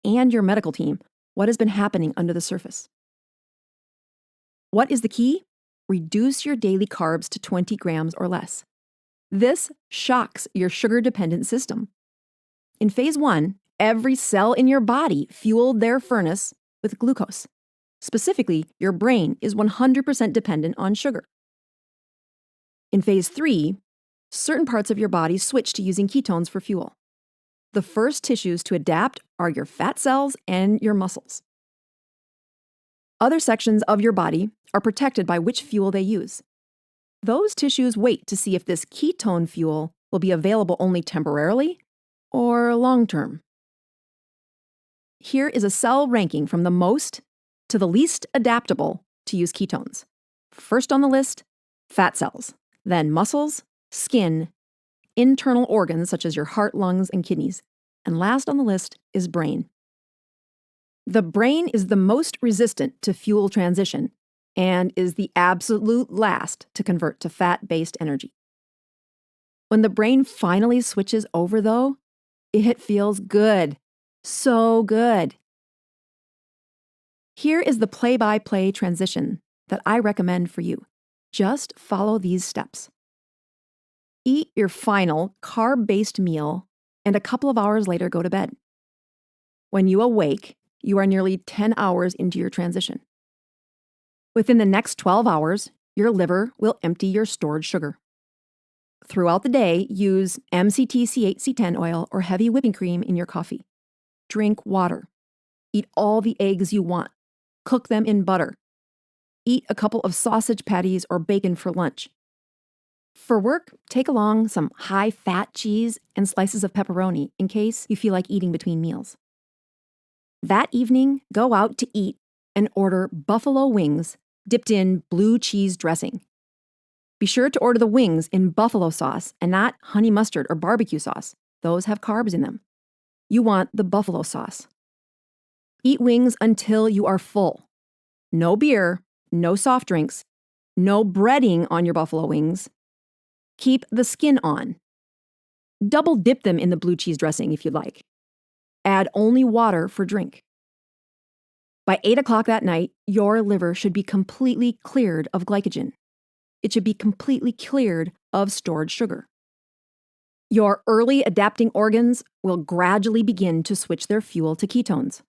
and your medical team what has been happening under the surface. What is the key? Reduce your daily carbs to 20 grams or less. This shocks your sugar-dependent system. In phase 1, every cell in your body fueled their furnace with glucose. Specifically, your brain is 100% dependent on sugar. In phase 3, certain parts of your body switch to using ketones for fuel. The first tissues to adapt are your fat cells and your muscles. Other sections of your body are protected by which fuel they use. Those tissues wait to see if this ketone fuel will be available only temporarily or long-term. Here is a cell ranking from the most to the least adaptable to use ketones. First on the list, fat cells, then muscles, skin, internal organs such as your heart, lungs, and kidneys, and last on the list is brain. The brain is the most resistant to fuel transition and is the absolute last to convert to fat-based energy. When the brain finally switches over, though, it feels good. So good. Here is the play-by-play transition that I recommend for you. Just follow these steps. Eat your final carb-based meal and a couple of hours later go to bed. When you awake, you are nearly 10 hours into your transition. Within the next 12 hours, your liver will empty your stored sugar. Throughout the day, use MCT C8-C10 oil or heavy whipping cream in your coffee. Drink water. Eat all the eggs you want. Cook them in butter. Eat a couple of sausage patties or bacon for lunch. For work, take along some high-fat cheese and slices of pepperoni in case you feel like eating between meals. That evening, go out to eat and order buffalo wings dipped in blue cheese dressing. Be sure to order the wings in buffalo sauce and not honey mustard or barbecue sauce. Those have carbs in them. You want the buffalo sauce. Eat wings until you are full. No beer, no soft drinks, no breading on your buffalo wings. Keep the skin on. Double dip them in the blue cheese dressing if you'd like. Add only water for drink. By 8 o'clock that night, your liver should be completely cleared of glycogen. It should be completely cleared of stored sugar. Your early adapting organs will gradually begin to switch their fuel to ketones.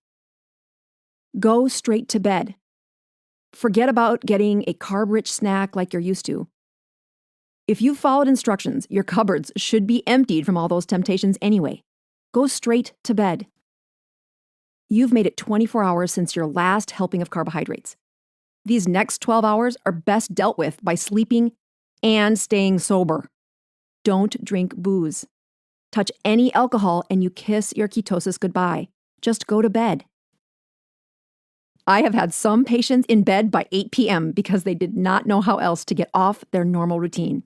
Go straight to bed. Forget about getting a carb-rich snack like you're used to. If you've followed instructions, your cupboards should be emptied from all those temptations anyway. Go straight to bed. You've made it 24 hours since your last helping of carbohydrates. These next 12 hours are best dealt with by sleeping and staying sober. Don't drink booze. Touch any alcohol and you kiss your ketosis goodbye. Just go to bed. I have had some patients in bed by 8 p.m. because they did not know how else to get off their normal routine.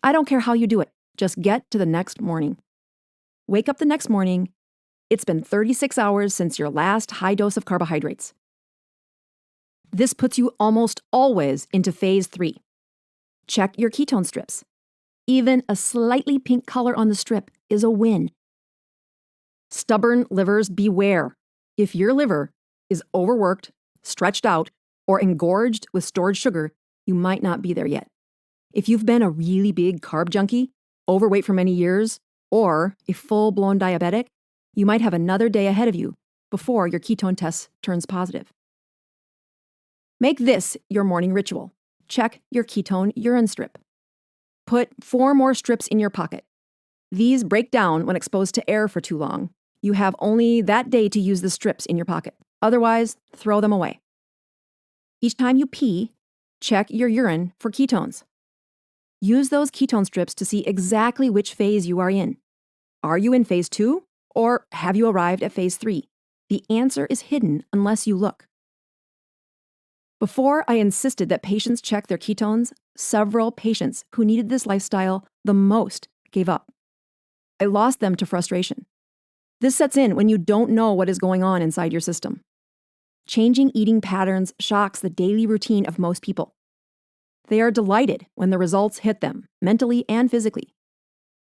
I don't care how you do it. Just get to the next morning. Wake up the next morning. It's been 36 hours since your last high dose of carbohydrates. This puts you almost always into phase 3. Check your ketone strips. Even a slightly pink color on the strip is a win. Stubborn livers beware. If your liver is overworked, stretched out, or engorged with stored sugar, you might not be there yet. If you've been a really big carb junkie, overweight for many years, or a full-blown diabetic, you might have another day ahead of you before your ketone test turns positive. Make this your morning ritual. Check your ketone urine strip. Put 4 more strips in your pocket. These break down when exposed to air for too long. You have only that day to use the strips in your pocket. Otherwise, throw them away. Each time you pee, check your urine for ketones. Use those ketone strips to see exactly which phase you are in. Are you in phase 2 or have you arrived at phase 3? The answer is hidden unless you look. Before I insisted that patients check their ketones, several patients who needed this lifestyle the most gave up. I lost them to frustration. This sets in when you don't know what is going on inside your system. Changing eating patterns shocks the daily routine of most people. They are delighted when the results hit them, mentally and physically.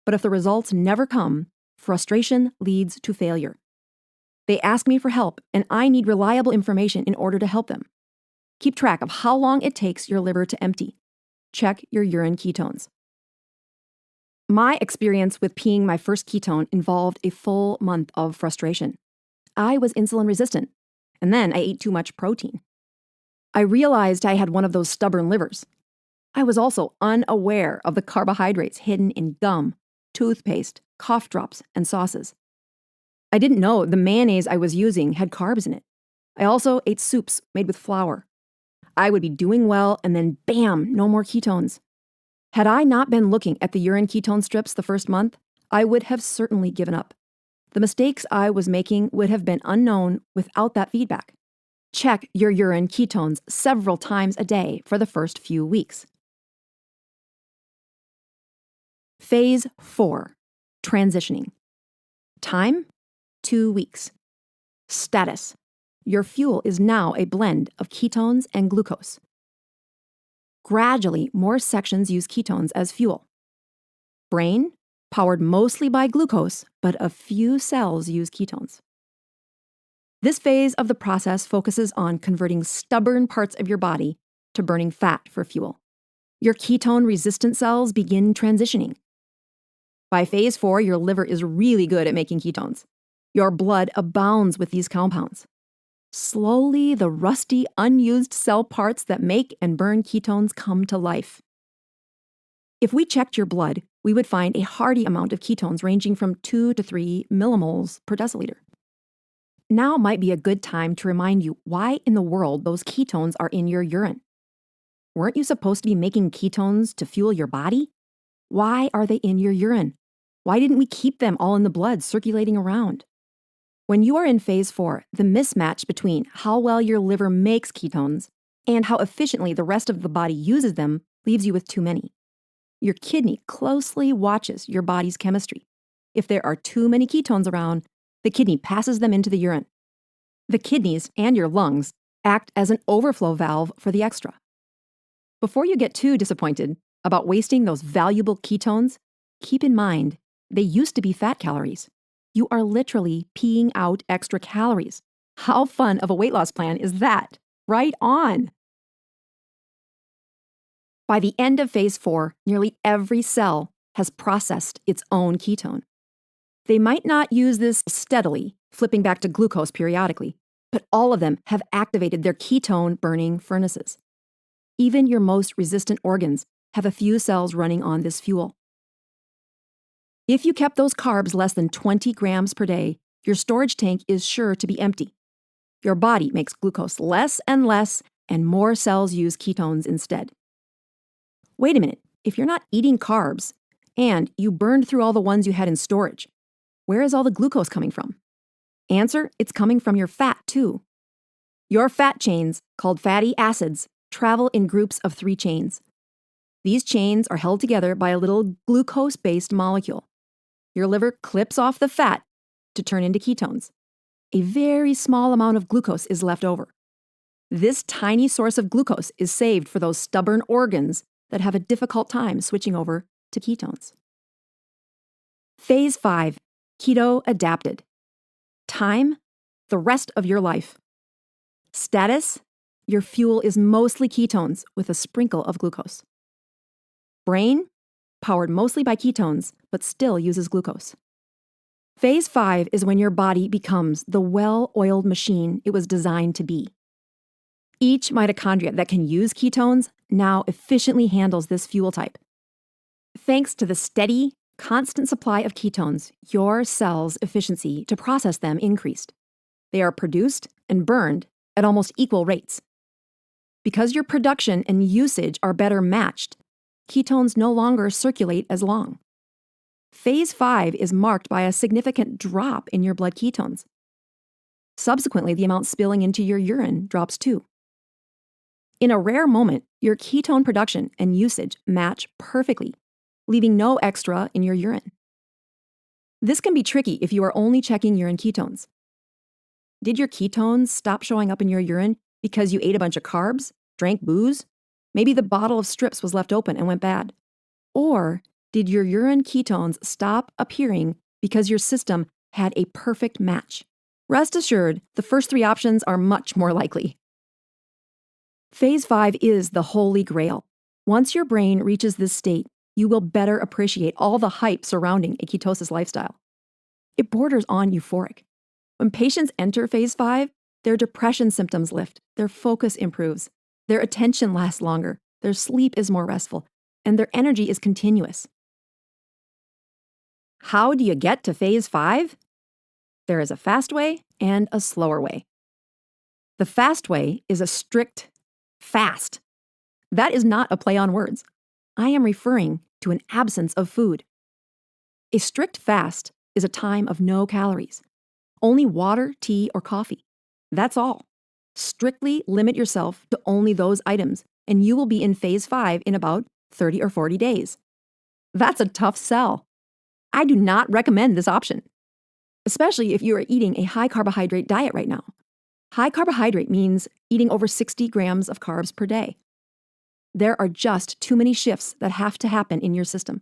But if the results never come, frustration leads to failure. They ask me for help, and I need reliable information in order to help them. Keep track of how long it takes your liver to empty. Check your urine ketones. My experience with peeing my first ketone involved a full month of frustration. I was insulin resistant, and then I ate too much protein. I realized I had one of those stubborn livers. I was also unaware of the carbohydrates hidden in gum, toothpaste, cough drops, and sauces. I didn't know the mayonnaise I was using had carbs in it. I also ate soups made with flour. I would be doing well, and then bam, no more ketones. Had I not been looking at the urine ketone strips the first month, I would have certainly given up. The mistakes I was making would have been unknown without that feedback. Check your urine ketones several times a day for the first few weeks. Phase 4, transitioning. Time, 2 weeks. Status, your fuel is now a blend of ketones and glucose. Gradually, more sections use ketones as fuel. Brain, powered mostly by glucose, but a few cells use ketones. This phase of the process focuses on converting stubborn parts of your body to burning fat for fuel. Your ketone-resistant cells begin transitioning. By phase 4, your liver is really good at making ketones. Your blood abounds with these compounds. Slowly, the rusty, unused cell parts that make and burn ketones come to life. If we checked your blood, we would find a hearty amount of ketones ranging from 2 to 3 millimoles per deciliter. Now might be a good time to remind you why in the world those ketones are in your urine. Weren't you supposed to be making ketones to fuel your body? Why are they in your urine? Why didn't we keep them all in the blood circulating around? When you are in phase 4, the mismatch between how well your liver makes ketones and how efficiently the rest of the body uses them leaves you with too many. Your kidney closely watches your body's chemistry. If there are too many ketones around, the kidney passes them into the urine. The kidneys and your lungs act as an overflow valve for the extra. Before you get too disappointed about wasting those valuable ketones, keep in mind they used to be fat calories. You are literally peeing out extra calories. How fun of a weight loss plan is that? Right on! By the end of phase 4, nearly every cell has processed its own ketone. They might not use this steadily, flipping back to glucose periodically, but all of them have activated their ketone-burning furnaces. Even your most resistant organs have a few cells running on this fuel. If you kept those carbs less than 20 grams per day, your storage tank is sure to be empty. Your body makes glucose less, and more cells use ketones instead. Wait a minute, if you're not eating carbs, and you burned through all the ones you had in storage, where is all the glucose coming from? Answer, it's coming from your fat too. Your fat chains, called fatty acids, travel in groups of 3 chains. These chains are held together by a little glucose-based molecule. Your liver clips off the fat to turn into ketones. A very small amount of glucose is left over. This tiny source of glucose is saved for those stubborn organs that have a difficult time switching over to ketones. Phase 5, keto adapted. Time, the rest of your life. Status, your fuel is mostly ketones with a sprinkle of glucose. Brain, powered mostly by ketones, but still uses glucose. Phase 5 is when your body becomes the well-oiled machine it was designed to be. Each mitochondria that can use ketones now efficiently handles this fuel type. Thanks to the steady, constant supply of ketones, your cells' efficiency to process them increased. They are produced and burned at almost equal rates. Because your production and usage are better matched, ketones no longer circulate as long. Phase 5 is marked by a significant drop in your blood ketones. Subsequently, the amount spilling into your urine drops too. In a rare moment, your ketone production and usage match perfectly, leaving no extra in your urine. This can be tricky if you are only checking urine ketones. Did your ketones stop showing up in your urine because you ate a bunch of carbs, drank booze? Maybe the bottle of strips was left open and went bad. Or did your urine ketones stop appearing because your system had a perfect match? Rest assured, the first 3 options are much more likely. Phase 5 is the holy grail. Once your brain reaches this state, you will better appreciate all the hype surrounding a ketosis lifestyle. It borders on euphoric. When patients enter phase 5, their depression symptoms lift, their focus improves, their attention lasts longer, their sleep is more restful, and their energy is continuous. How do you get to phase 5? There is a fast way and a slower way. The fast way is a strict fast. That is not a play on words. I am referring to an absence of food. A strict fast is a time of no calories, only water, tea, or coffee. That's all. Strictly limit yourself to only those items, and you will be in phase 5 in about 30 or 40 days. That's a tough sell. I do not recommend this option, especially if you are eating a high carbohydrate diet right now. High carbohydrate means eating over 60 grams of carbs per day. There are just too many shifts that have to happen in your system.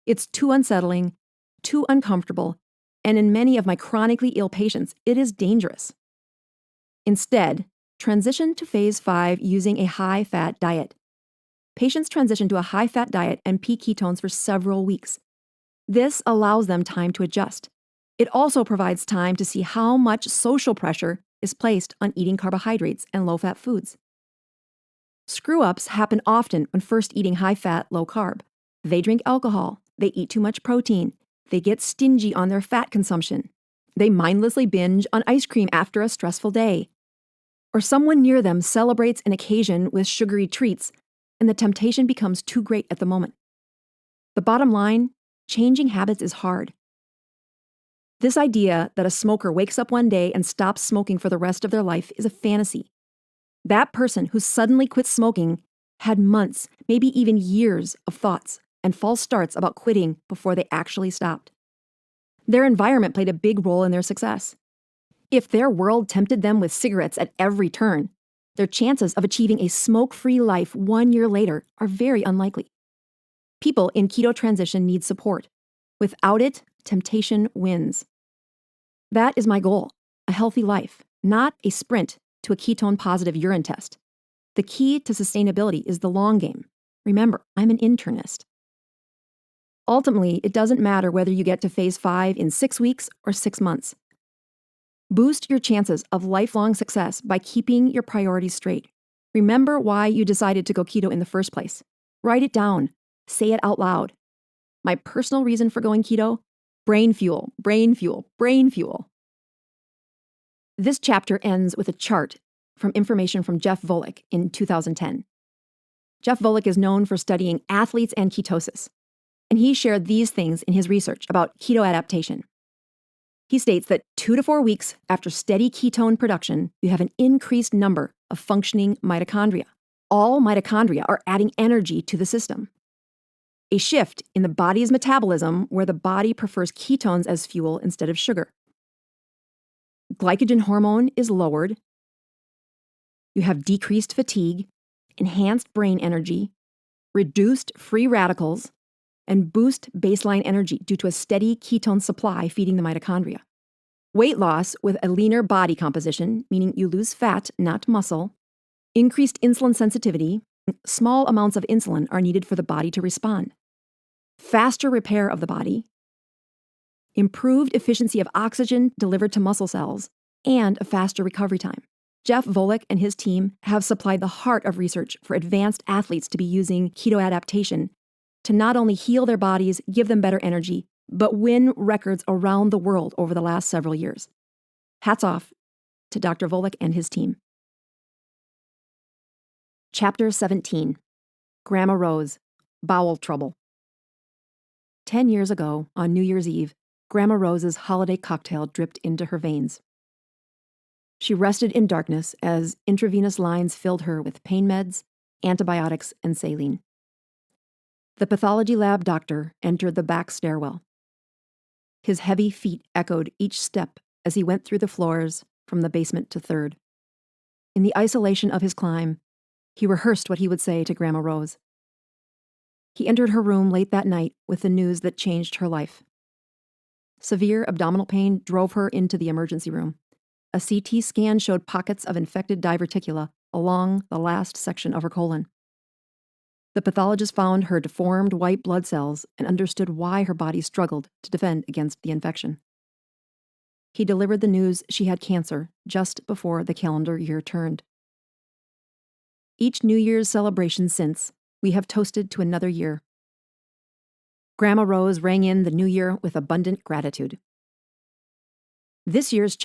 It's too unsettling, too uncomfortable, and in many of my chronically ill patients, it is dangerous. Instead, transition to phase 5 using a high-fat diet. Patients transition to a high-fat diet and peak ketones for several weeks. This allows them time to adjust. It also provides time to see how much social pressure is placed on eating carbohydrates and low-fat foods. Screw-ups happen often when first eating high-fat, low-carb. They drink alcohol, they eat too much protein, they get stingy on their fat consumption, they mindlessly binge on ice cream after a stressful day, or someone near them celebrates an occasion with sugary treats, and the temptation becomes too great at the moment. The bottom line, changing habits is hard. This idea that a smoker wakes up one day and stops smoking for the rest of their life is a fantasy. That person who suddenly quits smoking had months, maybe even years of thoughts and false starts about quitting before they actually stopped. Their environment played a big role in their success. If their world tempted them with cigarettes at every turn, their chances of achieving a smoke-free life 1 year later are very unlikely. People in keto transition need support. Without it, temptation wins. That is my goal, a healthy life, not a sprint to a ketone-positive urine test. The key to sustainability is the long game. Remember, I'm an internist. Ultimately, it doesn't matter whether you get to phase 5 in 6 weeks or 6 months. Boost your chances of lifelong success by keeping your priorities straight. Remember why you decided to go keto in the first place. Write it down. Say it out loud. My personal reason for going keto? Brain fuel, brain fuel, brain fuel. This chapter ends with a chart from information from Jeff Volek in 2010. Jeff Volek is known for studying athletes and ketosis, and he shared these things in his research about keto adaptation. He states that 2 to 4 weeks after steady ketone production, you have an increased number of functioning mitochondria. All mitochondria are adding energy to the system. A shift in the body's metabolism where the body prefers ketones as fuel instead of sugar. Glycogen hormone is lowered. You have decreased fatigue, enhanced brain energy, reduced free radicals, and boost baseline energy due to a steady ketone supply feeding the mitochondria. Weight loss with a leaner body composition, meaning you lose fat, not muscle. Increased insulin sensitivity. Small amounts of insulin are needed for the body to respond. Faster repair of the body. Improved efficiency of oxygen delivered to muscle cells, and a faster recovery time. Jeff Volek and his team have supplied the heart of research for advanced athletes to be using keto adaptation to not only heal their bodies, give them better energy, but win records around the world over the last several years. Hats off to Dr. Volek and his team. Chapter 17, Grandma Rose, Bowel Trouble. 10 years ago, on New Year's Eve, Grandma Rose's holiday cocktail dripped into her veins. She rested in darkness as intravenous lines filled her with pain meds, antibiotics, and saline. The pathology lab doctor entered the back stairwell. His heavy feet echoed each step as he went through the floors from the basement to third. In the isolation of his climb, he rehearsed what he would say to Grandma Rose. He entered her room late that night with the news that changed her life. Severe abdominal pain drove her into the emergency room. A CT scan showed pockets of infected diverticula along the last section of her colon. The pathologist found her deformed white blood cells and understood why her body struggled to defend against the infection. He delivered the news she had cancer just before the calendar year turned. Each New Year's celebration since, we have toasted to another year. Grandma Rose rang in the new year with abundant gratitude. This year's chapter